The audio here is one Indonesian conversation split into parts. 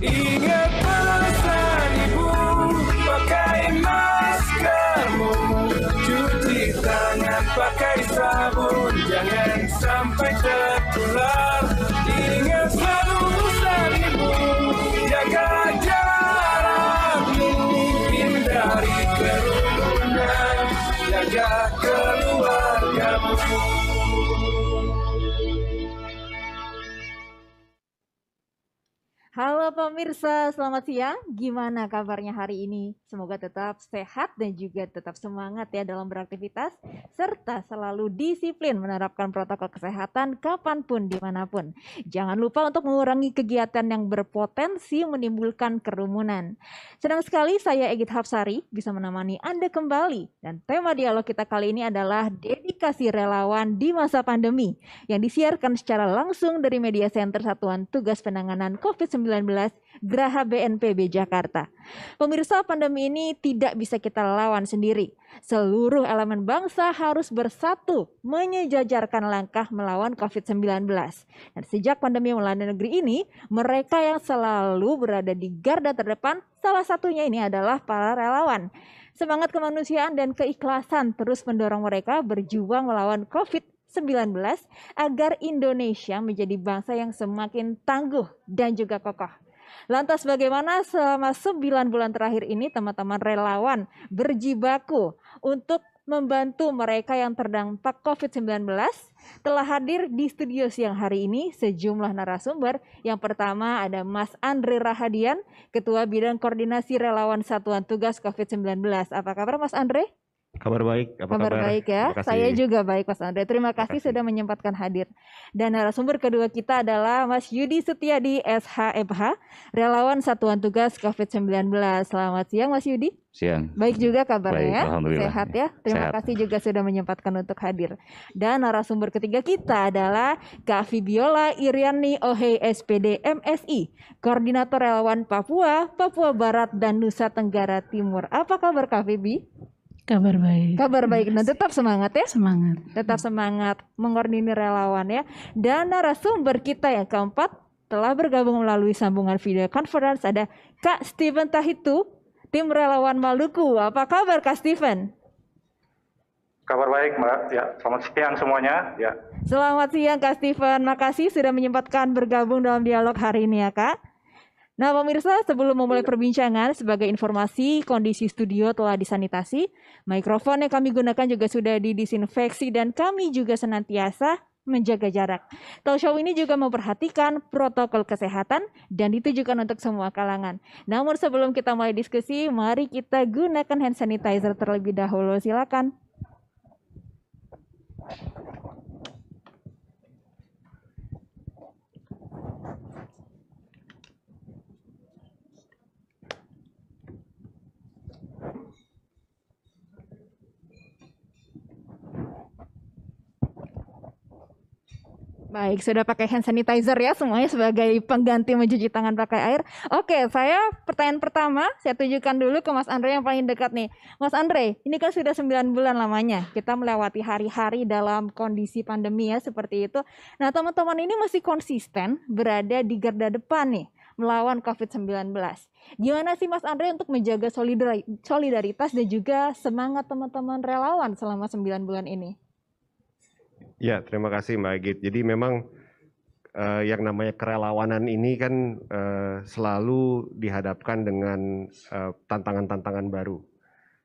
Ingat pesan ibu, pakai maskermu, cuci tangan pakai sabun, jangan sampai tertular. Ingat selalu pesan ibu, jaga jarakmu, hindari kerumunan, jaga keluargamu. Halo pemirsa, selamat siang. Gimana kabarnya hari ini? Semoga tetap sehat dan juga tetap semangat ya dalam beraktivitas, serta selalu disiplin menerapkan protokol kesehatan kapanpun, dimanapun. Jangan lupa untuk mengurangi kegiatan yang berpotensi menimbulkan kerumunan. Senang sekali saya Egit Hapsari bisa menemani Anda kembali. Dan tema dialog kita kali ini adalah dedikasi relawan di masa pandemi, yang disiarkan secara langsung dari Media Center Satuan Tugas Penanganan COVID-19 Geraha BNPB Jakarta. Pemirsa, pandemi ini tidak bisa kita lawan sendiri. Seluruh elemen bangsa harus bersatu menyejajarkan langkah melawan COVID-19. Dan sejak pandemi melanda negeri ini, mereka yang selalu berada di garda terdepan, salah satunya ini adalah para relawan. Semangat kemanusiaan dan keikhlasan terus mendorong mereka berjuang melawan COVID-19 agar Indonesia menjadi bangsa yang semakin tangguh dan juga kokoh. Lantas bagaimana selama 9 bulan terakhir ini teman-teman relawan berjibaku untuk membantu mereka yang terdampak COVID-19? Telah hadir di studio siang hari ini sejumlah narasumber. Yang pertama ada Mas Andre Rahadian, Ketua Bidang Koordinasi Relawan Satuan Tugas COVID-19. Apa kabar Mas Andre? Kabar baik, apa Kabar baik ya, saya juga baik Mas Andre. Terima kasih sudah menyempatkan hadir. Dan narasumber kedua kita adalah Mas Yudi Setiadi, SHMH, Relawan Satuan Tugas COVID-19. Selamat siang Mas Yudi. Siang. Baik juga kabarnya, Alhamdulillah. Sehat ya. Terima kasih juga sudah menyempatkan untuk hadir. Dan narasumber ketiga kita adalah Kak Fibiola Iriani Ohei SPD MSI, Koordinator Relawan Papua, Papua Barat dan Nusa Tenggara Timur. Apa kabar Kak Fibi? Kabar baik. Kabar baik. Nah, tetap semangat ya. Semangat. Tetap semangat mengordinir relawan ya. Dan narasumber kita yang keempat telah bergabung melalui sambungan video conference ada Kak Steven Tahitu, tim relawan Maluku. Apa kabar Kak Steven? Kabar baik Mbak. Ya, selamat siang semuanya. Ya. Selamat siang Kak Steven. Makasih sudah menyempatkan bergabung dalam dialog hari ini ya Kak. Nah pemirsa, sebelum memulai perbincangan, sebagai informasi kondisi studio telah disanitasi, mikrofon yang kami gunakan juga sudah didisinfeksi dan kami juga senantiasa menjaga jarak. Talk show ini juga memperhatikan protokol kesehatan dan ditujukan untuk semua kalangan. Namun sebelum kita mulai diskusi, mari kita gunakan hand sanitizer terlebih dahulu. Silakan. Baik, sudah pakai hand sanitizer ya semuanya sebagai pengganti mencuci tangan pakai air. Oke, pertanyaan pertama saya tunjukkan dulu ke Mas Andre yang paling dekat nih. Mas Andre, ini kan sudah 9 bulan lamanya kita melewati hari-hari dalam kondisi pandemi ya seperti itu. Nah teman-teman ini masih konsisten berada di garda depan nih melawan COVID-19. Gimana sih Mas Andre untuk menjaga solidaritas dan juga semangat teman-teman relawan selama 9 bulan ini? Ya, terima kasih Mbak Egit. Jadi memang yang namanya kerelawanan ini kan selalu dihadapkan dengan tantangan-tantangan baru.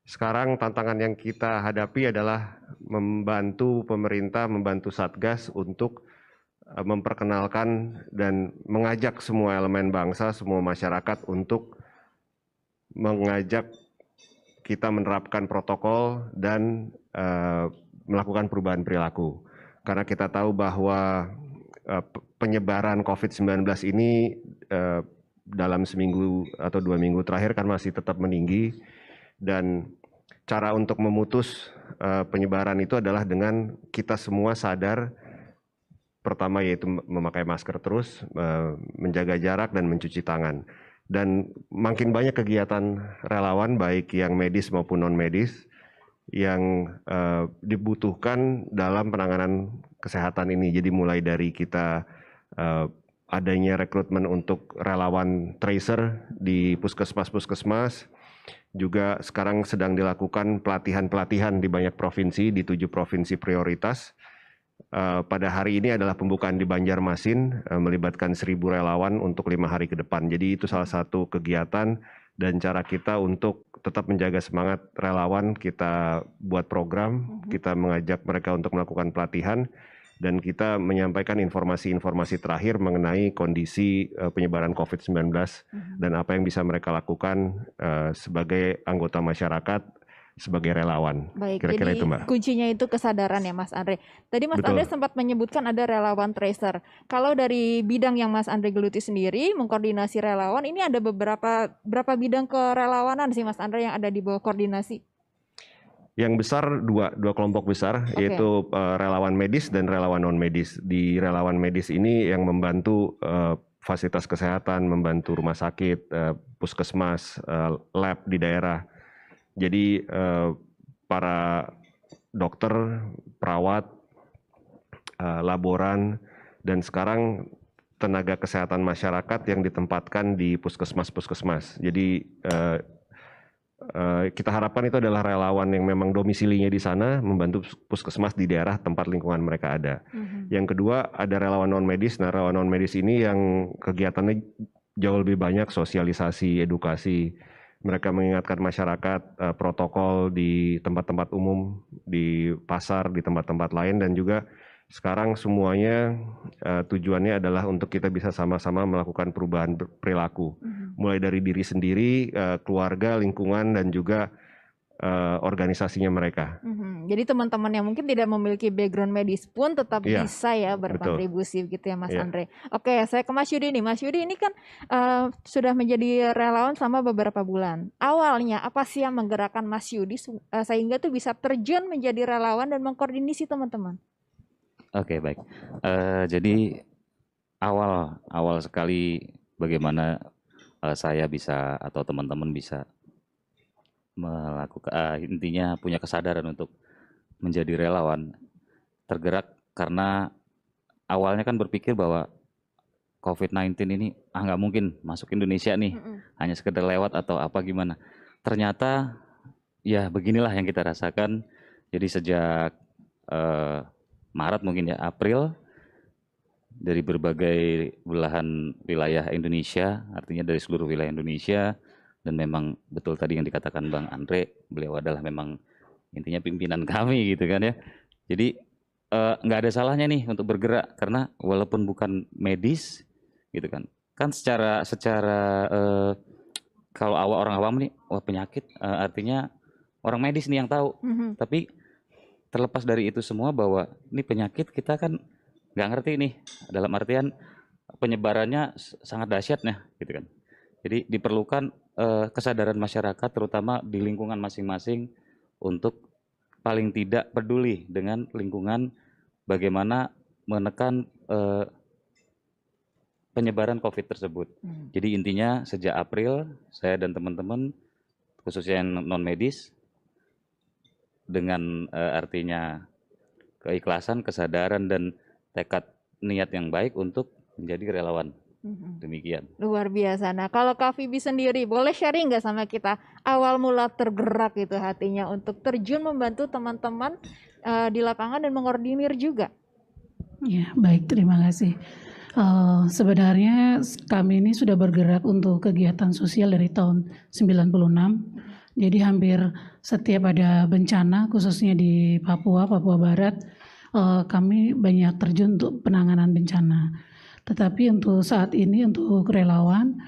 Sekarang tantangan yang kita hadapi adalah membantu pemerintah, membantu Satgas untuk memperkenalkan dan mengajak semua elemen bangsa, semua masyarakat untuk mengajak kita menerapkan protokol dan melakukan perubahan perilaku. Karena kita tahu bahwa penyebaran COVID-19 ini dalam seminggu atau 2 minggu terakhir kan masih tetap meninggi, dan cara untuk memutus penyebaran itu adalah dengan kita semua sadar, pertama yaitu memakai masker terus, menjaga jarak dan mencuci tangan. Dan makin banyak kegiatan relawan baik yang medis maupun non medis yang dibutuhkan dalam penanganan kesehatan ini. Jadi mulai dari kita adanya rekrutmen untuk relawan tracer di puskesmas-puskesmas. Juga sekarang sedang dilakukan pelatihan-pelatihan di banyak provinsi, di 7 provinsi prioritas. Pada hari ini adalah pembukaan di Banjarmasin, melibatkan 1.000 relawan untuk 5 hari ke depan. Jadi itu salah satu kegiatan dan cara kita untuk tetap menjaga semangat relawan. Kita buat program, kita mengajak mereka untuk melakukan pelatihan, dan kita menyampaikan informasi-informasi terakhir mengenai kondisi penyebaran COVID-19 dan apa yang bisa mereka lakukan sebagai anggota masyarakat, sebagai relawan. Baik, Kira-kira jadi itu, Mbak. kuncinya itu kesadaran ya Mas Andre. Tadi Mas Betul. Andre sempat menyebutkan ada relawan tracer. Kalau dari bidang yang Mas Andre geluti sendiri, mengkoordinasi relawan, ini ada berapa bidang kerelawanan sih Mas Andre yang ada di bawah koordinasi? Yang besar dua kelompok besar, yaitu relawan medis dan relawan non medis. Di relawan medis ini yang membantu fasilitas kesehatan, membantu rumah sakit, puskesmas, lab di daerah. Jadi para dokter, perawat, laboran, dan sekarang tenaga kesehatan masyarakat yang ditempatkan di puskesmas-puskesmas. Jadi kita harapkan itu adalah relawan yang memang domisilinya di sana, membantu puskesmas di daerah tempat lingkungan mereka ada. Yang kedua ada relawan non medis. Nah, relawan non medis ini yang kegiatannya jauh lebih banyak, sosialisasi, edukasi. Mereka mengingatkan masyarakat protokol di tempat-tempat umum, di pasar, di tempat-tempat lain, dan juga sekarang semuanya tujuannya adalah untuk kita bisa sama-sama melakukan perubahan perilaku. Mulai dari diri sendiri, keluarga, lingkungan, dan juga organisasinya mereka. Jadi teman-teman yang mungkin tidak memiliki background medis pun tetap bisa ya berkontribusi gitu ya Mas Andre. Oke, saya ke Mas Yudi nih. Mas Yudi ini kan sudah menjadi relawan selama beberapa bulan. Awalnya apa sih yang menggerakkan Mas Yudi sehingga tuh bisa terjun menjadi relawan dan mengkoordinasi teman-teman? Oke, baik. Jadi awal sekali bagaimana saya bisa atau teman-teman bisa melakukan intinya punya kesadaran untuk menjadi relawan, tergerak karena awalnya kan berpikir bahwa COVID-19 ini nggak mungkin masuk Indonesia nih, hanya sekedar lewat atau apa gimana. Ternyata ya beginilah yang kita rasakan. Jadi sejak Maret mungkin ya, April, dari berbagai belahan wilayah Indonesia, artinya dari seluruh wilayah Indonesia. Dan memang betul tadi yang dikatakan Bang Andre, beliau adalah memang intinya pimpinan kami gitu kan ya. Jadi nggak ada salahnya nih untuk bergerak, karena walaupun bukan medis gitu kan secara kalau orang awam nih, wah penyakit artinya orang medis nih yang tahu. Tapi terlepas dari itu semua, bahwa ini penyakit kita kan nggak ngerti nih, dalam artian penyebarannya sangat dahsyat nih gitu kan. Jadi diperlukan kesadaran masyarakat, terutama di lingkungan masing-masing, untuk paling tidak peduli dengan lingkungan, bagaimana menekan penyebaran COVID tersebut. Jadi intinya sejak April, saya dan teman-teman, khususnya yang non-medis, dengan artinya keikhlasan, kesadaran, dan tekad niat yang baik untuk menjadi relawan. Demikian. Luar biasa. Nah, kalau Kak Vivi sendiri, boleh sharing nggak sama kita awal mula tergerak itu hatinya untuk terjun membantu teman-teman di lapangan dan mengkoordinir juga? Ya, baik, terima kasih. Sebenarnya kami ini sudah bergerak untuk kegiatan sosial dari tahun 96. Jadi hampir setiap ada bencana, khususnya di Papua Barat, kami banyak terjun untuk penanganan bencana. Tetapi untuk saat ini, untuk relawan,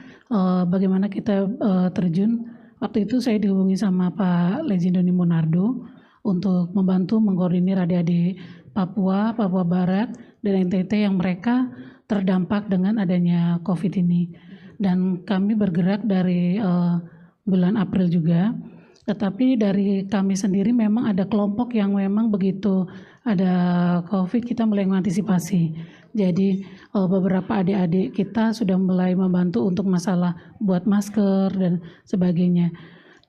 bagaimana kita terjun, waktu itu saya dihubungi sama Pak Legend Doni Monardo untuk membantu mengkoordinir adik-adik Papua Barat, dan NTT yang mereka terdampak dengan adanya COVID ini. Dan kami bergerak dari bulan April juga, tetapi dari kami sendiri memang ada kelompok yang memang begitu ada COVID kita mulai mengantisipasi. Jadi beberapa adik-adik kita sudah mulai membantu untuk masalah buat masker dan sebagainya.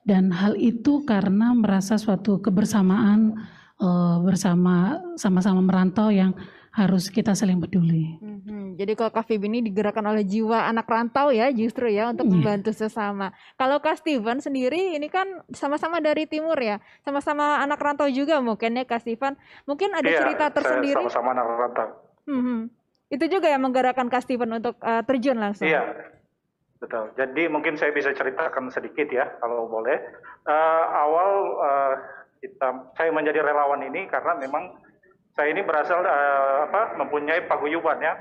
Dan hal itu karena merasa suatu kebersamaan bersama sama-sama merantau yang harus kita saling peduli. Jadi kalau Kak Fib ini digerakkan oleh jiwa anak rantau ya justru ya untuk membantu sesama. Kalau Kak Steven sendiri ini kan sama-sama dari timur ya, sama-sama anak rantau juga mungkin ya Kak Steven. Mungkin ada cerita tersendiri. Iya, sama-sama anak rantau. Itu juga yang menggerakkan Kak Steven untuk terjun langsung. Iya, betul. Jadi mungkin saya bisa ceritakan sedikit ya kalau boleh. Saya menjadi relawan ini karena memang saya ini berasal mempunyai paguyuban ya.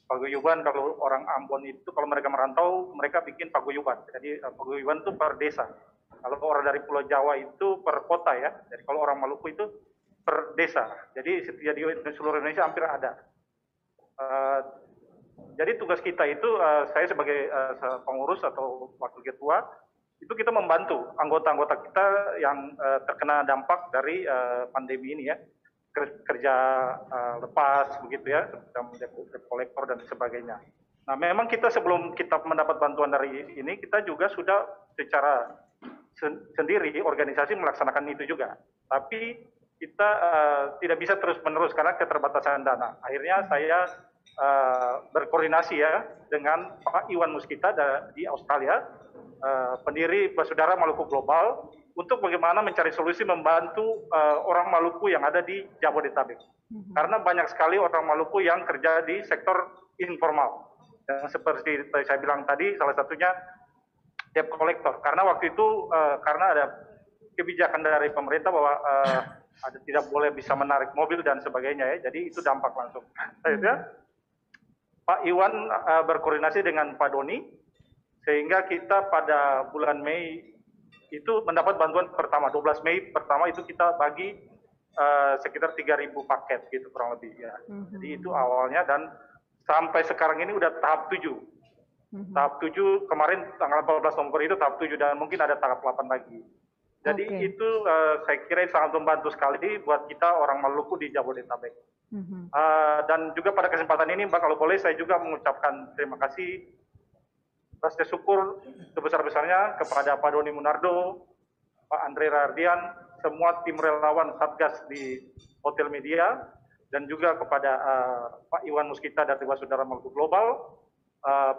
Paguyuban kalau orang Ambon itu kalau mereka merantau mereka bikin paguyuban. Jadi paguyuban itu per desa. Kalau orang dari Pulau Jawa itu per kota ya. Jadi kalau orang Maluku itu per desa. Jadi di seluruh Indonesia hampir ada. Jadi tugas kita itu saya sebagai pengurus atau wakil ketua itu kita membantu anggota-anggota kita yang terkena dampak dari pandemi ini ya. Kerja lepas begitu ya, debt collector dan sebagainya. Nah, memang kita sebelum kita mendapat bantuan dari ini, kita juga sudah secara sendiri organisasi melaksanakan itu juga. Tapi kita tidak bisa terus-menerus karena keterbatasan dana. Akhirnya saya berkoordinasi ya dengan Pak Iwan Muskita di Australia, pendiri Basudara Maluku Global, untuk bagaimana mencari solusi membantu orang Maluku yang ada di Jabodetabek. Karena banyak sekali orang Maluku yang kerja di sektor informal. Yang seperti saya bilang tadi, salah satunya debt collector. Karena waktu itu karena ada kebijakan dari pemerintah bahwa tidak boleh bisa menarik mobil dan sebagainya ya. Jadi itu dampak langsung. Pak Iwan berkoordinasi dengan Pak Doni, sehingga kita pada bulan Mei itu mendapat bantuan pertama, 12 Mei pertama itu kita bagi sekitar 3.000 paket gitu kurang lebih ya. Jadi itu awalnya dan sampai sekarang ini udah tahap 7. Tahap 7 kemarin tanggal 14 November itu tahap 7 dan mungkin ada tahap 8 lagi. Jadi itu saya kira sangat membantu sekali buat kita orang Maluku di Jabodetabek. Dan juga pada kesempatan ini Mbak kalau boleh saya juga mengucapkan terima kasih rasa syukur sebesar-besarnya kepada Pak Doni Munardo, Pak Andre Rardian, semua tim relawan Satgas di Hotel Media, dan juga kepada Pak Iwan Muskita dari Basudara Maluku Global,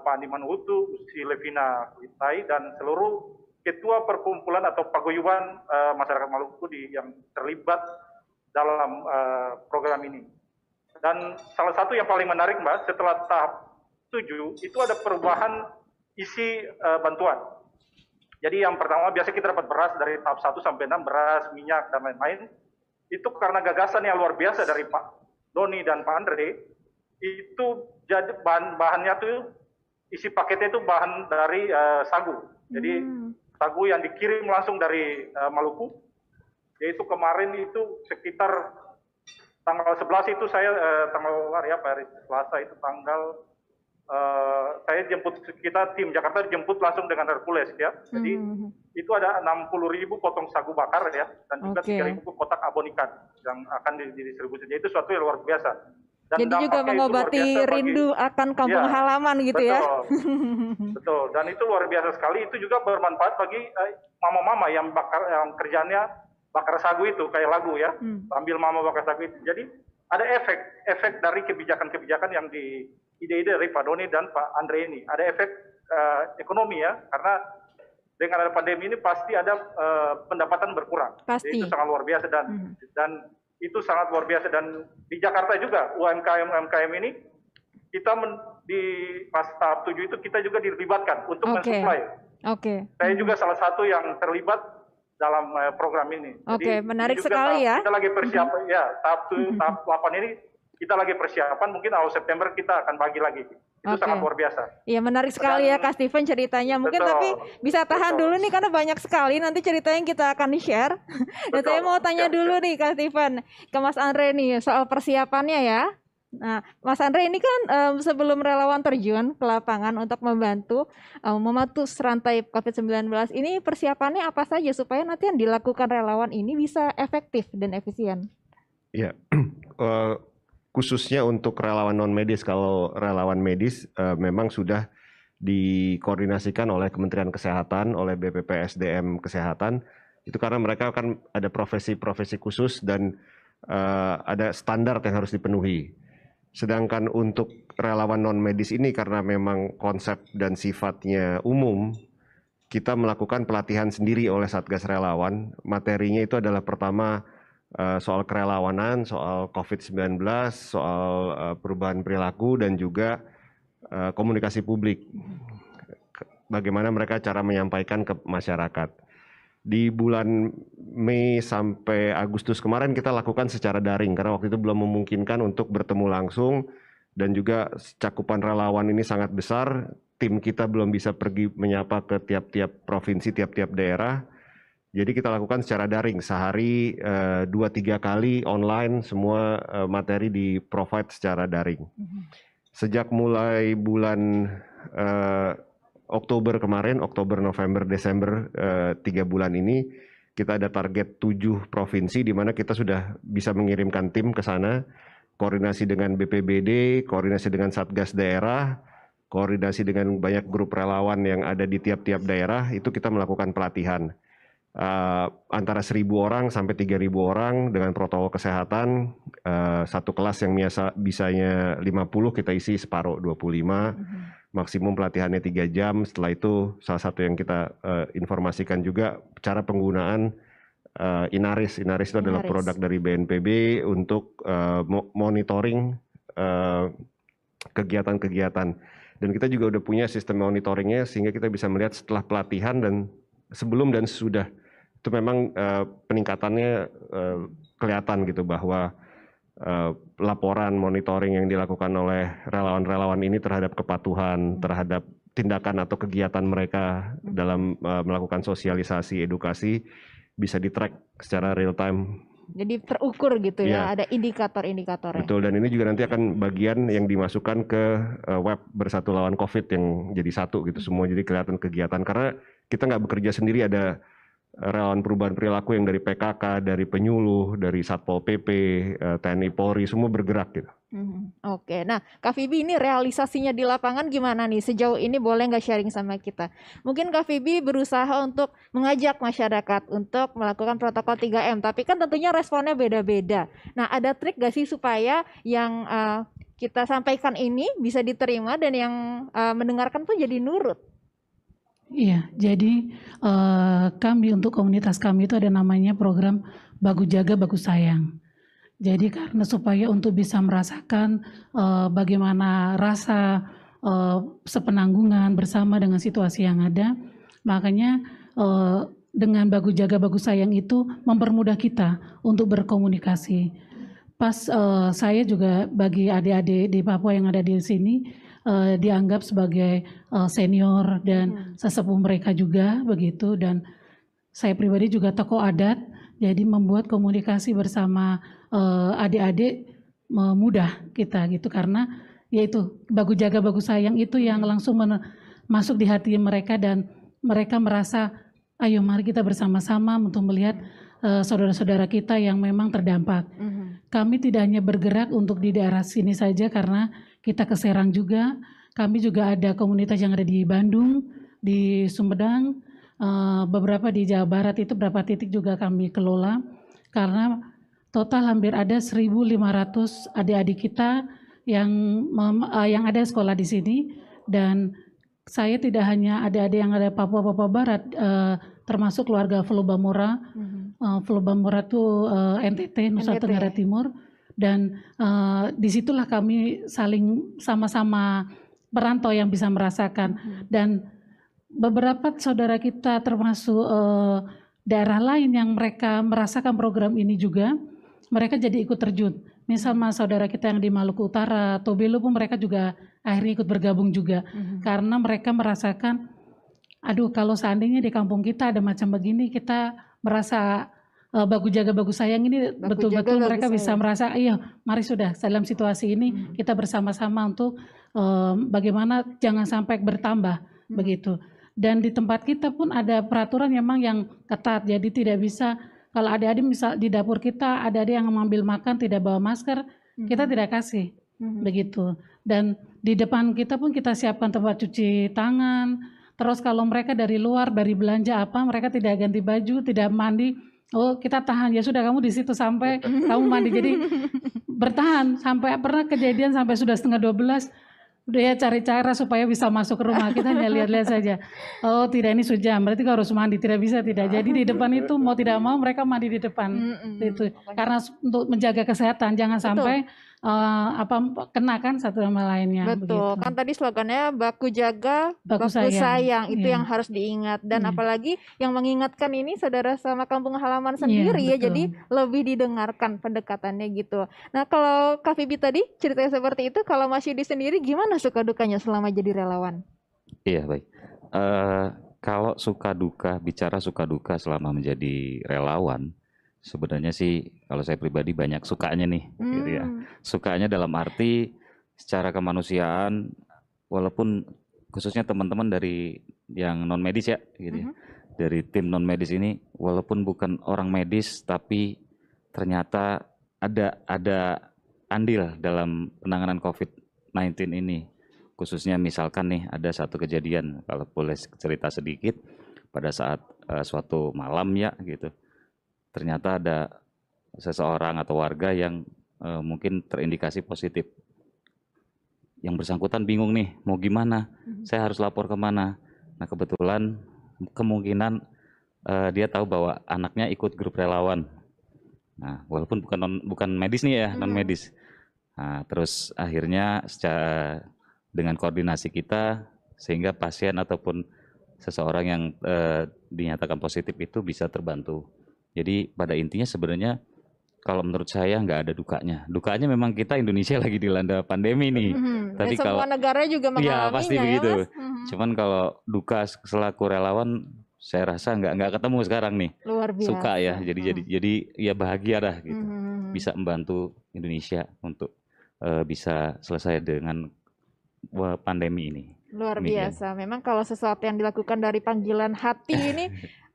Pak Andiman Hutu, Si Levina Witai, dan seluruh ketua perkumpulan atau paguyuban masyarakat Maluku yang terlibat dalam program ini. Dan salah satu yang paling menarik Mbak, setelah tahap 7 itu ada perubahan isi bantuan. Jadi yang pertama biasa kita dapat beras dari tahap 1 sampai 6, beras, minyak, dan lain-lain. Itu karena gagasan yang luar biasa dari Pak Doni dan Pak Andre, itu jadi bahannya tuh, isi paketnya itu bahan dari sagu. Jadi sagu yang dikirim langsung dari Maluku, yaitu kemarin itu sekitar tanggal 11 itu saya, hari Selasa itu tanggal saya kita tim Jakarta jemput langsung dengan Hercules ya. Jadi itu ada 60.000 potong sagu bakar ya, dan juga 3.000 kotak abon ikan yang akan didistribusikan. Itu suatu yang luar biasa. Dan jadi juga mengobati rindu akan kampung halaman gitu betul, ya. Betul. Dan itu luar biasa sekali. Itu juga bermanfaat bagi mama-mama yang kerjanya bakar sagu itu kayak lagu ya. Ambil mama bakar sagu itu. Jadi ada efek dari kebijakan-kebijakan yang di ide-ide dari Pak Doni dan Pak Andre ini. Ada efek ekonomi ya, karena dengan ada pandemi ini pasti ada pendapatan berkurang. Pasti. Jadi itu sangat luar biasa dan itu sangat luar biasa. Dan di Jakarta juga UMKM ini kita di pas tahap 7 itu kita juga dilibatkan untuk mensuplai. Saya juga salah satu yang terlibat dalam program ini. Jadi menarik sekali ya. Kita lagi persiapan ya tahap 8 ini. Kita lagi persiapan, mungkin awal September kita akan bagi lagi. Itu sangat luar biasa. Iya menarik sekali ya Kak Steven ceritanya. Mungkin tapi bisa tahan dulu nih karena banyak sekali nanti ceritanya kita akan share. Dan saya mau tanya dulu nih Kak Steven ke Mas Andre nih soal persiapannya ya. Nah Mas Andre ini kan sebelum relawan terjun ke lapangan untuk membantu memutus rantai COVID-19 ini persiapannya apa saja supaya nanti yang dilakukan relawan ini bisa efektif dan efisien? Iya. Khususnya untuk relawan non-medis, kalau relawan medis memang sudah dikoordinasikan oleh Kementerian Kesehatan, oleh BPPSDM Kesehatan, itu karena mereka akan ada profesi-profesi khusus dan ada standar yang harus dipenuhi. Sedangkan untuk relawan non medis ini karena memang konsep dan sifatnya umum, kita melakukan pelatihan sendiri oleh Satgas Relawan. Materinya itu adalah pertama soal kerelawanan, soal COVID-19, soal perubahan perilaku, dan juga komunikasi publik. Bagaimana mereka cara menyampaikan ke masyarakat. Di bulan Mei sampai Agustus kemarin kita lakukan secara daring karena waktu itu belum memungkinkan untuk bertemu langsung, dan juga cakupan relawan ini sangat besar. Tim kita belum bisa pergi menyapa ke tiap-tiap provinsi, tiap-tiap daerah. Jadi kita lakukan secara daring, sehari 2-3 kali online, semua materi di provide secara daring. Sejak mulai bulan Oktober kemarin, Oktober, November, Desember, 3 bulan ini, kita ada target 7 provinsi di mana kita sudah bisa mengirimkan tim ke sana, koordinasi dengan BPBD, koordinasi dengan Satgas daerah, koordinasi dengan banyak grup relawan yang ada di tiap-tiap daerah, itu kita melakukan pelatihan. Antara 1.000 orang sampai 3.000 orang dengan protokol kesehatan, satu kelas yang bisanya 50, kita isi separuh 25, maksimum pelatihannya 3 jam. Setelah itu salah satu yang kita informasikan juga cara penggunaan Inaris. Inaris itu adalah produk dari BNPB untuk monitoring kegiatan-kegiatan. Dan kita juga udah punya sistem monitoringnya sehingga kita bisa melihat setelah pelatihan dan sebelum dan sesudah. Itu memang peningkatannya kelihatan gitu bahwa laporan monitoring yang dilakukan oleh relawan-relawan ini terhadap kepatuhan, terhadap tindakan atau kegiatan mereka dalam melakukan sosialisasi, edukasi bisa di-track secara real time. Jadi terukur gitu ya, ada indikator-indikatornya. Betul, dan ini juga nanti akan bagian yang dimasukkan ke web Bersatu Lawan COVID yang jadi satu gitu semua, jadi kelihatan kegiatan. Karena kita nggak bekerja sendiri, ada relawan perubahan perilaku yang dari PKK, dari penyuluh, dari Satpol PP, TNI Polri, semua bergerak gitu. Oke, nah Kak Fibi ini realisasinya di lapangan gimana nih? Sejauh ini boleh nggak sharing sama kita? Mungkin Kak Fibi berusaha untuk mengajak masyarakat untuk melakukan protokol 3M, tapi kan tentunya responnya beda-beda. Nah, ada trik nggak sih supaya yang kita sampaikan ini bisa diterima dan yang mendengarkan pun jadi nurut? Iya, jadi kami untuk komunitas kami itu ada namanya program Bagu Jaga Bagu Sayang. Jadi karena supaya untuk bisa merasakan bagaimana rasa sepenanggungan bersama dengan situasi yang ada, makanya dengan Bagu Jaga Bagu Sayang itu mempermudah kita untuk berkomunikasi. Pas saya juga bagi adik-adik di Papua yang ada di sini, dianggap sebagai senior dan sesepuh mereka juga begitu, dan saya pribadi juga tokoh adat, jadi membuat komunikasi bersama adik-adik mudah kita gitu, karena yaitu Bagu Jaga Bagu Sayang itu yang langsung masuk di hati mereka dan mereka merasa ayo mari kita bersama-sama untuk melihat saudara-saudara kita yang memang terdampak. Kami tidak hanya bergerak untuk di daerah sini saja karena kita ke Serang juga, kami juga ada komunitas yang ada di Bandung, di Sumedang, beberapa di Jawa Barat, itu beberapa titik juga kami kelola, karena total hampir ada 1.500 adik-adik kita yang ada sekolah di sini, dan saya tidak hanya adik-adik yang ada Papua Barat, termasuk keluarga Flobamora, Flobamora itu NTT, Nusa Tenggara Timur. Dan disitulah kami saling sama-sama perantau yang bisa merasakan, dan beberapa saudara kita termasuk daerah lain yang mereka merasakan program ini juga, mereka jadi ikut terjun. Misalnya saudara kita yang di Maluku Utara, Tobelo pun mereka juga akhirnya ikut bergabung juga, karena mereka merasakan, aduh kalau seandainya di kampung kita ada macam begini, kita merasa Bagu Jaga Bagu Sayang ini betul-betul mereka bisa merasa, iya mari sudah dalam situasi ini kita bersama-sama untuk bagaimana jangan sampai bertambah begitu. Dan di tempat kita pun ada peraturan memang yang ketat, jadi tidak bisa kalau adik-adik misal di dapur kita ada yang mengambil makan tidak bawa masker, kita tidak kasih begitu. Dan di depan kita pun kita siapkan tempat cuci tangan. Terus kalau mereka dari luar, dari belanja apa, mereka tidak ganti baju, tidak mandi, Oh kita tahan, ya sudah kamu di situ sampai kamu mandi. Jadi bertahan sampai pernah kejadian sampai sudah setengah 12, udah ya cari cara supaya bisa masuk ke rumah. Kita hanya lihat-lihat saja. Oh tidak, ini sejam, berarti kau harus mandi. Tidak bisa, tidak. Jadi di depan itu mau tidak mau mereka mandi di depan. Itu karena untuk menjaga kesehatan, jangan sampai kenakan satu sama lainnya. Betul, begitu. kan tadi slogannya baku jaga, Baku baku sayang, itu Iya. yang harus diingat. Dan Iya. apalagi yang mengingatkan ini saudara sama kampung halaman sendiri ya, betul. jadi lebih didengarkan pendekatannya gitu. Nah kalau Kak Fibi tadi ceritanya seperti itu, kalau Mas Yudi sendiri gimana suka dukanya selama jadi relawan? Iya baik. Kalau bicara suka duka selama menjadi relawan, sebenarnya sih kalau saya pribadi banyak sukanya nih, gitu ya. Sukanya dalam arti secara kemanusiaan, walaupun khususnya teman-teman dari yang non medis ya, gitu ya. Dari tim non medis ini, walaupun bukan orang medis, tapi ternyata ada andil dalam penanganan COVID-19 ini. Khususnya misalkan nih ada satu kejadian, kalau boleh cerita sedikit, pada saat suatu malam ya gitu, ternyata ada seseorang atau warga yang mungkin terindikasi positif. Yang bersangkutan bingung nih, mau gimana, saya harus lapor kemana. Nah kebetulan kemungkinan dia tahu bahwa anaknya ikut grup relawan. Nah walaupun bukan medis nih ya, non medis. Nah, terus akhirnya dengan koordinasi kita, sehingga pasien ataupun seseorang yang dinyatakan positif itu bisa terbantu. Jadi pada intinya sebenarnya kalau menurut saya nggak ada dukanya. Dukanya memang kita Indonesia lagi dilanda pandemi nih. Tapi semua kalau negara juga mengalaminya ya pasti begitu. ya Mas? Cuman kalau duka selaku relawan, saya rasa nggak ketemu sekarang nih. Luar biasa. Suka ya. Jadi ya bahagia dah gitu. Bisa membantu Indonesia untuk bisa selesai dengan pandemi ini. Luar Demikian. biasa. Memang kalau sesuatu yang dilakukan dari panggilan hati ini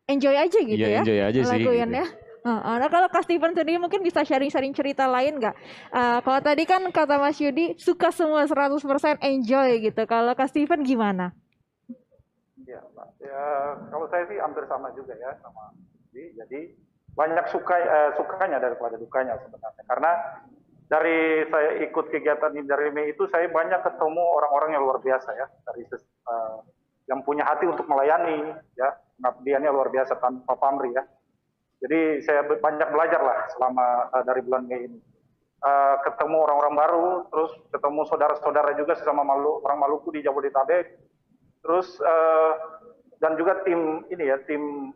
enjoy aja gitu Iya, ya. enjoy aja sih, Lakuin gitu. ya. Nah kalau Kak Steven sendiri mungkin bisa sharing-sharing cerita lain nggak? Kalau tadi kan kata Mas Yudi suka semua 100% enjoy gitu. Kalau Kak Steven gimana? Ya, Pak. Ya, kalau saya sih hampir sama juga ya sama jadi banyak sukanya daripada dukanya sebenarnya. Karena dari saya ikut kegiatan ini dari Mei itu saya banyak ketemu orang-orang yang luar biasa ya, dari yang punya hati untuk melayani ya, pengabdiannya luar biasa tanpa pamrih ya. Jadi saya banyak belajar lah selama dari bulan Mei ini. Ketemu orang-orang baru, terus ketemu saudara-saudara juga sesama orang Maluku di Jabodetabek. Terus dan juga tim ini ya, tim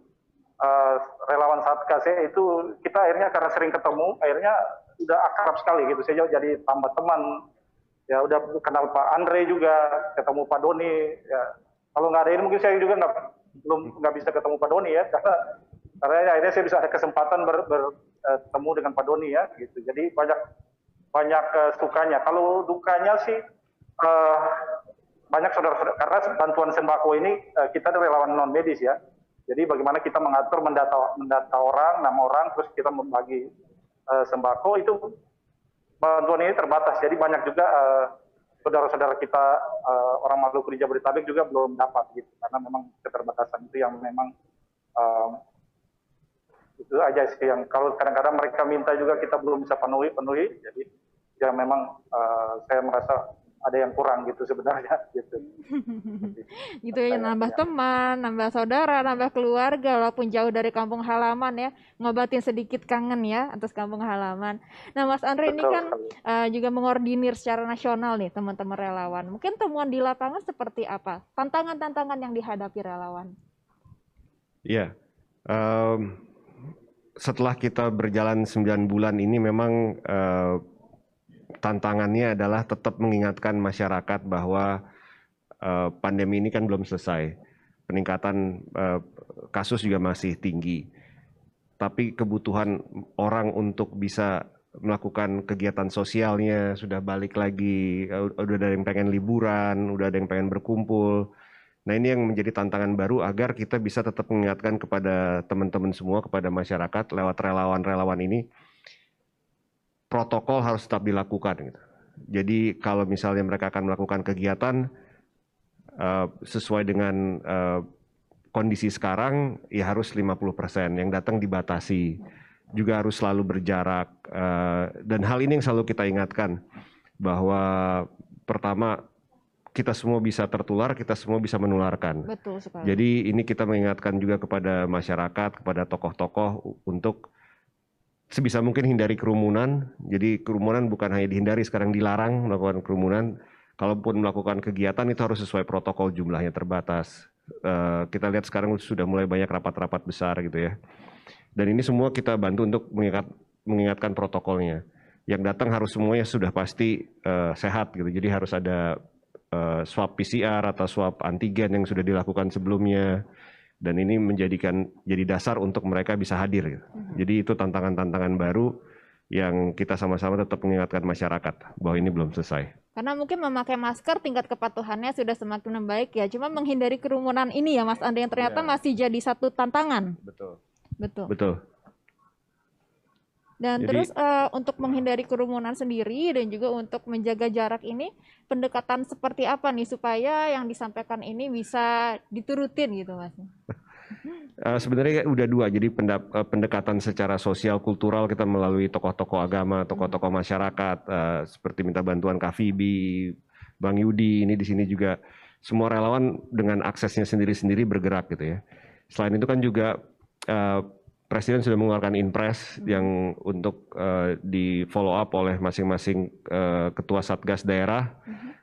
relawan Satgas itu kita akhirnya karena sering ketemu, akhirnya udah akrab sekali gitu. Saya jadi tambah teman. Ya udah kenal Pak Andre juga, ketemu Pak Doni. Ya, kalau nggak ada ini mungkin saya juga nggak bisa ketemu Pak Doni ya, karena akhirnya saya bisa ada kesempatan bertemu dengan Pak Doni ya, gitu. Jadi banyak sukanya. Kalau dukanya sih banyak saudara-saudara, karena bantuan sembako ini kita relawan non medis ya. Jadi bagaimana kita mengatur mendata orang, nama orang, terus kita membagi sembako, itu bantuan ini terbatas. Jadi banyak juga saudara-saudara kita orang Maluku di Jabodetabek juga belum dapat gitu, karena memang keterbatasan itu yang memang itu aja sih yang kalau kadang-kadang mereka minta juga kita belum bisa penuhi. Jadi ya memang saya merasa ada yang kurang gitu sebenarnya gitu. Gitu ya, nambah teman, nambah saudara, nambah keluarga walaupun jauh dari kampung halaman ya, ngobatin sedikit kangen ya atas kampung halaman. Nah Mas Andre ini kan juga mengordinir secara nasional nih teman-teman relawan. Mungkin temuan di lapangan seperti apa? Tantangan-tantangan yang dihadapi relawan? Iya, setelah kita berjalan 9 bulan ini memang tantangannya adalah tetap mengingatkan masyarakat bahwa pandemi ini kan belum selesai. Peningkatan kasus juga masih tinggi. Tapi kebutuhan orang untuk bisa melakukan kegiatan sosialnya sudah balik lagi, udah ada yang pengen liburan, udah ada yang pengen berkumpul. Nah ini yang menjadi tantangan baru agar kita bisa tetap mengingatkan kepada teman-teman semua, kepada masyarakat lewat relawan-relawan ini, protokol harus tetap dilakukan. Gitu. Jadi kalau misalnya mereka akan melakukan kegiatan sesuai dengan kondisi sekarang ya harus 50%, yang datang dibatasi, juga harus selalu berjarak, dan hal ini yang selalu kita ingatkan bahwa pertama kita semua bisa tertular, kita semua bisa menularkan. Betul sekali. Jadi ini kita mengingatkan juga kepada masyarakat, kepada tokoh-tokoh untuk sebisa mungkin hindari kerumunan. Jadi kerumunan bukan hanya dihindari, sekarang dilarang melakukan kerumunan. Kalaupun melakukan kegiatan itu harus sesuai protokol, jumlahnya terbatas. Kita lihat sekarang sudah mulai banyak rapat-rapat besar gitu ya. Dan ini semua kita bantu untuk mengingatkan protokolnya. Yang datang harus semuanya sudah pasti sehat gitu. Jadi harus ada swab PCR atau swab antigen yang sudah dilakukan sebelumnya, dan ini jadi dasar untuk mereka bisa hadir. Gitu. Jadi itu tantangan-tantangan baru yang kita sama-sama tetap mengingatkan masyarakat bahwa ini belum selesai. Karena mungkin memakai masker tingkat kepatuhannya sudah semakin membaik ya, cuma menghindari kerumunan ini ya Mas Andre yang ternyata masih jadi satu tantangan. Betul. Dan terus untuk menghindari kerumunan sendiri dan juga untuk menjaga jarak ini, pendekatan seperti apa nih supaya yang disampaikan ini bisa diturutin gitu Mas? Sebenarnya udah dua, jadi pendekatan secara sosial kultural kita melalui tokoh-tokoh agama, tokoh-tokoh masyarakat, seperti minta bantuan KVB, Bang Yudi, ini di sini juga semua relawan dengan aksesnya sendiri-sendiri bergerak gitu ya. Selain itu kan juga Presiden sudah mengeluarkan Inpres yang untuk di follow up oleh masing-masing ketua Satgas daerah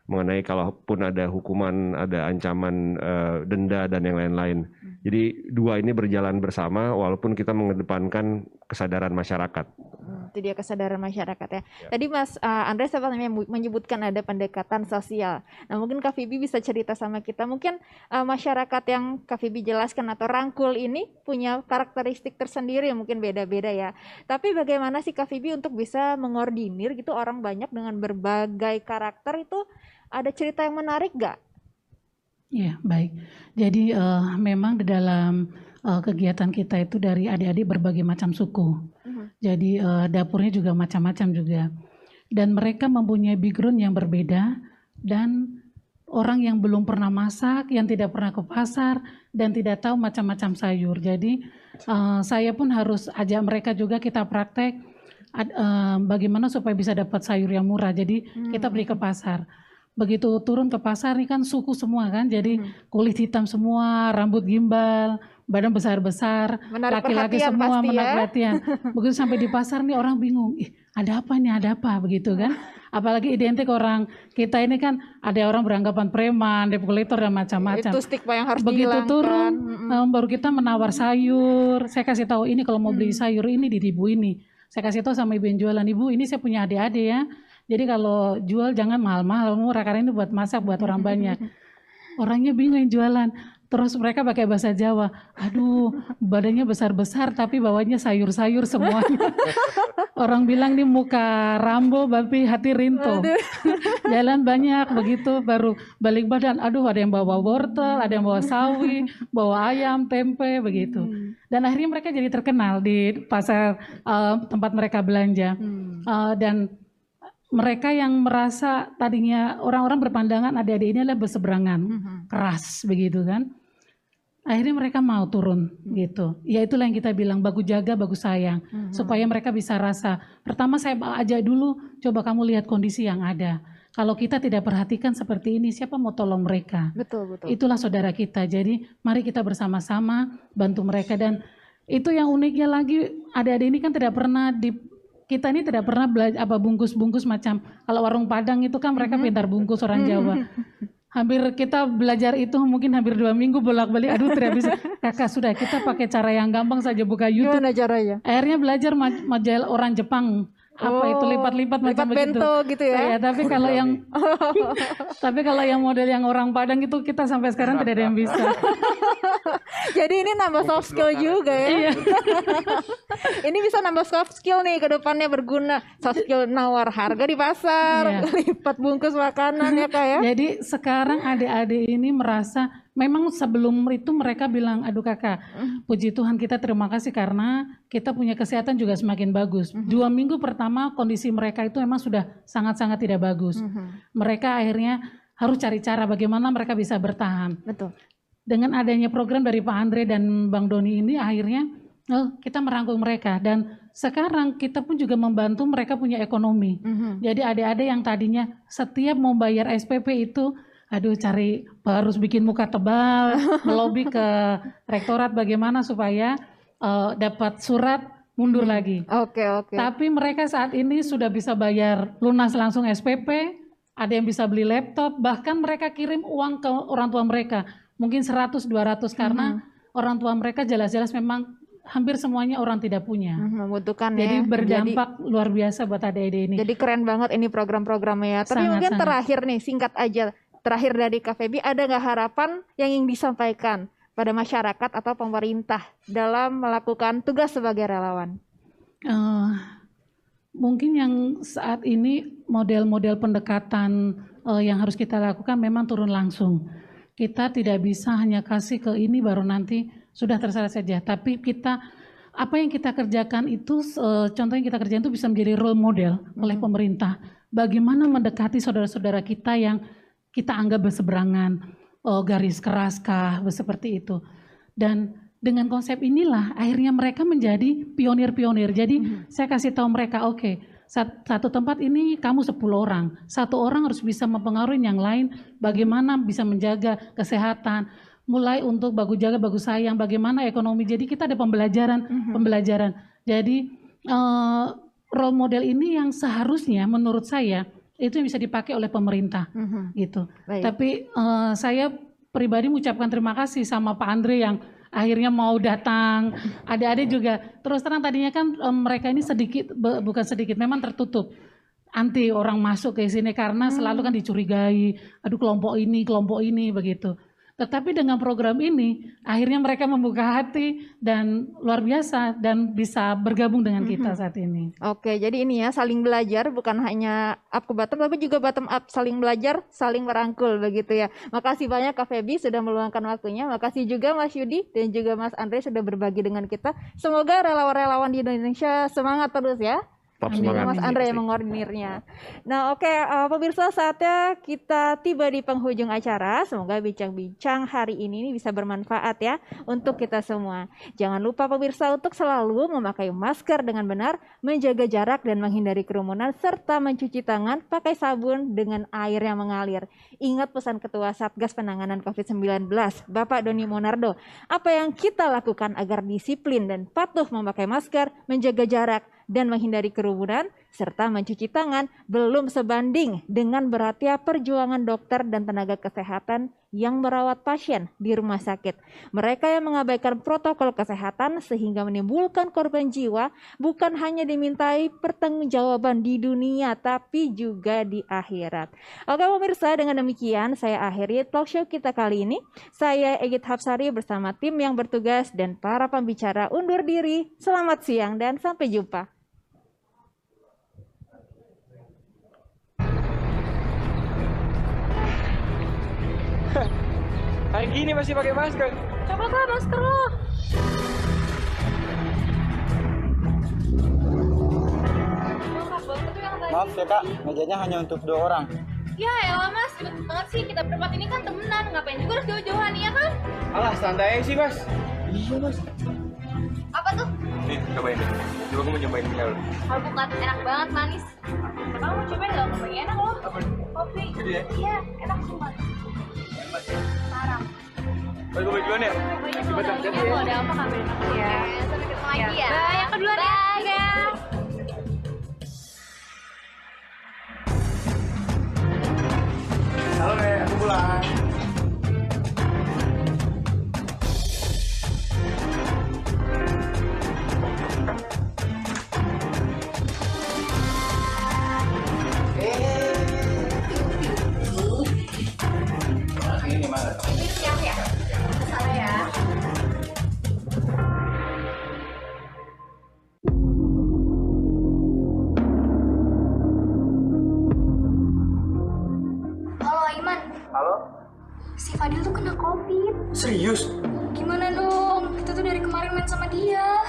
mengenai kalaupun ada hukuman, ada ancaman denda dan yang lain-lain. Jadi dua ini berjalan bersama walaupun kita mengedepankan kesadaran masyarakat. Itu dia kesadaran masyarakat ya. Tadi Mas Andre sempat menyebutkan ada pendekatan sosial. Nah mungkin Kak Fibi bisa cerita sama kita, mungkin masyarakat yang Kak Fibi jelaskan atau rangkul ini punya karakteristik tersendiri yang mungkin beda-beda ya. Tapi bagaimana sih Kak Fibi untuk bisa mengordinir gitu orang banyak dengan berbagai karakter itu, ada cerita yang menarik gak? Iya, baik. Jadi memang di dalam kegiatan kita itu dari adik-adik berbagai macam suku. Jadi dapurnya juga macam-macam juga. Dan mereka mempunyai background yang berbeda dan orang yang belum pernah masak, yang tidak pernah ke pasar dan tidak tahu macam-macam sayur. Jadi saya pun harus ajak mereka juga kita praktek bagaimana supaya bisa dapat sayur yang murah. Jadi kita beli ke pasar. Begitu turun ke pasar ini kan suku semua kan, jadi kulit hitam semua, rambut gimbal, badan besar-besar, laki-laki semua menarik perhatian. Begitu sampai di pasar nih orang bingung, ada apa nih, ada apa begitu kan. Apalagi identik orang kita ini kan ada orang beranggapan preman, debt collector dan macam-macam. Itu stigma yang harus begitu dihilangkan. Turun baru kita menawar sayur, saya kasih tahu ini kalau mau beli sayur ini di ibu ini. Saya kasih tahu sama ibu yang jualan, ibu ini saya punya adik-adik ya. Jadi kalau jual jangan mahal-mahal, murah karena ini buat masak buat orang banyak. Orangnya bingung yang jualan. Terus mereka pakai bahasa Jawa. Aduh, badannya besar-besar tapi bawahnya sayur-sayur semuanya. Orang bilang nih muka Rambo tapi hati Rinto. Jalan banyak begitu baru balik badan. Aduh, ada yang bawa wortel, ada yang bawa sawi, bawa ayam, tempe begitu. Dan akhirnya mereka jadi terkenal di pasar tempat mereka belanja. Dan mereka yang merasa tadinya orang-orang berpandangan adik-adik ini adalah berseberangan, keras begitu kan. Akhirnya mereka mau turun gitu. Ya itulah yang kita bilang, bagus jaga, bagus sayang. Supaya mereka bisa rasa, pertama saya ajak dulu, coba kamu lihat kondisi yang ada. Kalau kita tidak perhatikan seperti ini, siapa mau tolong mereka? Betul. Itulah saudara kita, jadi mari kita bersama-sama bantu mereka. Dan itu yang uniknya lagi, adik-adik ini kan tidak pernah kita ini tidak pernah belajar bungkus-bungkus macam kalau warung Padang itu kan mereka pintar bungkus orang Jawa. Hampir kita belajar itu mungkin hampir 2 minggu bolak-balik. Aduh tidak bisa. Kakak sudah kita pakai cara yang gampang saja buka YouTube. Gimana caranya? Akhirnya belajar majalah orang Jepang. Itu lipat-lipat macam begitu. Bento gitu ya. Tapi kalau yang model yang orang Padang itu kita sampai sekarang tidak ada yang bisa. Jadi ini nambah soft skill juga ya. Ini bisa nambah soft skill nih ke depannya berguna. Soft skill nawar harga di pasar, lipat bungkus makanan ya Kak ya. Jadi sekarang adik-adik ini merasa memang sebelum itu mereka bilang, aduh kakak, puji Tuhan kita terima kasih karena kita punya kesehatan juga semakin bagus. 2 minggu pertama kondisi mereka itu memang sudah sangat-sangat tidak bagus. Mereka akhirnya harus cari cara bagaimana mereka bisa bertahan. Betul. dengan adanya program dari Pak Andre dan Bang Doni ini akhirnya kita merangkul mereka dan sekarang kita pun juga membantu mereka punya ekonomi. Jadi adik-adik yang tadinya setiap mau bayar SPP itu harus bikin muka tebal, melobi ke rektorat bagaimana supaya dapat surat mundur lagi. Oke. Tapi mereka saat ini sudah bisa bayar lunas langsung SPP, ada yang bisa beli laptop, bahkan mereka kirim uang ke orang tua mereka, mungkin 100-200 karena orang tua mereka jelas-jelas memang hampir semuanya orang tidak punya. Membutuhkan Jadi ya. berdampak luar biasa buat adik-adik ini. Jadi keren banget ini program-programnya ya. Tapi mungkin terakhir nih, singkat aja. Terakhir dari Kak Feby, ada nggak harapan yang ingin disampaikan pada masyarakat atau pemerintah dalam melakukan tugas sebagai relawan? Mungkin yang saat ini model-model pendekatan yang harus kita lakukan memang turun langsung. Kita tidak bisa hanya kasih ke ini baru nanti sudah terselesai saja. Tapi apa yang kita kerjakan itu, contoh yang kita kerjakan itu bisa menjadi role model oleh pemerintah. Bagaimana mendekati saudara-saudara kita yang kita anggap berseberangan, garis keraskah, seperti itu. Dan dengan konsep inilah akhirnya mereka menjadi pionir-pionir. Jadi saya kasih tahu mereka, oke, satu tempat ini kamu 10 orang. Satu orang harus bisa mempengaruhi yang lain, bagaimana bisa menjaga kesehatan, mulai untuk bagus jaga, bagus sayang, bagaimana ekonomi. Jadi kita ada pembelajaran. Jadi role model ini yang seharusnya menurut saya itu yang bisa dipakai oleh pemerintah gitu. Baik. Tapi saya pribadi mengucapkan terima kasih sama Pak Andre yang akhirnya mau datang. Adik-adik juga terus terang tadinya kan mereka ini bukan sedikit, memang tertutup. Anti orang masuk ke sini karena selalu kan dicurigai, aduh kelompok ini begitu. Tetapi dengan program ini akhirnya mereka membuka hati dan luar biasa dan bisa bergabung dengan kita saat ini. Oke, jadi ini ya saling belajar, bukan hanya up ke bottom tapi juga bottom up, saling belajar, saling merangkul begitu ya. Makasih banyak Kak Feby sudah meluangkan waktunya. Makasih juga Mas Yudi dan juga Mas Andre sudah berbagi dengan kita. Semoga relawan-relawan di Indonesia semangat terus ya. Tetap semangat. Mas Andre yang mengordinirnya. Nah oke, pemirsa, saatnya kita tiba di penghujung acara. Semoga bincang-bincang hari ini bisa bermanfaat ya untuk kita semua. Jangan lupa pemirsa untuk selalu memakai masker dengan benar, menjaga jarak dan menghindari kerumunan, serta mencuci tangan pakai sabun dengan air yang mengalir. Ingat pesan Ketua Satgas Penanganan COVID-19, Bapak Doni Monardo. Apa yang kita lakukan agar disiplin dan patuh memakai masker, menjaga jarak, dan menghindari kerumunan, serta mencuci tangan belum sebanding dengan beratnya perjuangan dokter dan tenaga kesehatan yang merawat pasien di rumah sakit. Mereka yang mengabaikan protokol kesehatan sehingga menimbulkan korban jiwa bukan hanya dimintai pertanggungjawaban di dunia tapi juga di akhirat. Oke pemirsa, dengan demikian saya akhiri talk show kita kali ini. Saya Egit Hapsari bersama tim yang bertugas dan para pembicara undur diri. Selamat siang dan sampai jumpa. Hari gini masih pakai masker. Coba kan masker lo. Maaf ya kak, mejanya hanya untuk 2 orang. Ya elah mas, ribet banget sih, kita berempat ini kan temenan, ngapain juga harus jauh-jauhan ya kan? Alah santai sih mas. Iya mas. Apa tuh? Nih cobain deh. Coba gue mau nyobain punya lo. Oh bukan, enak banget manis. Kamu mau cobain gak? Ngomongnya enak loh. Kopi. Jadi ya? Iya, enak sumpah. Parah. Oh gue mau duluan ya? Coba Ya, kalau ada apa kabarin aku ya. Sampai ketemu lagi ya. Bye, aku duluan ya. Bye. Halo deh, aku pulang. Ini mana? Ini siap ya? Salah ya. Halo Aiman, Halo? si Fadil tuh kena COVID. Serius? Gimana dong? Kita tuh dari kemarin main sama dia.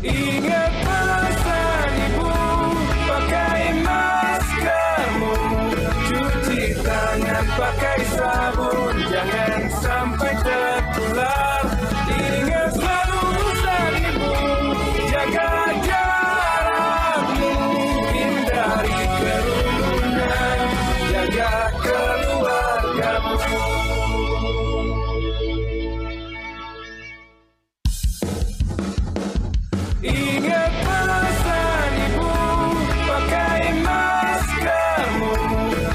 Ingat pesan ibu, pakai maskermu, cuci tangan pakai sabun, jangan sampai tertular. Ingat selalu pesan ibu, jaga jarakmu, hindari kerumunan, jaga keluargamu. Ingat pesan ibu, pakai maskermu,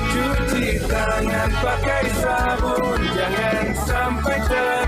cuci tangan pakai sabun, jangan sampai tertular.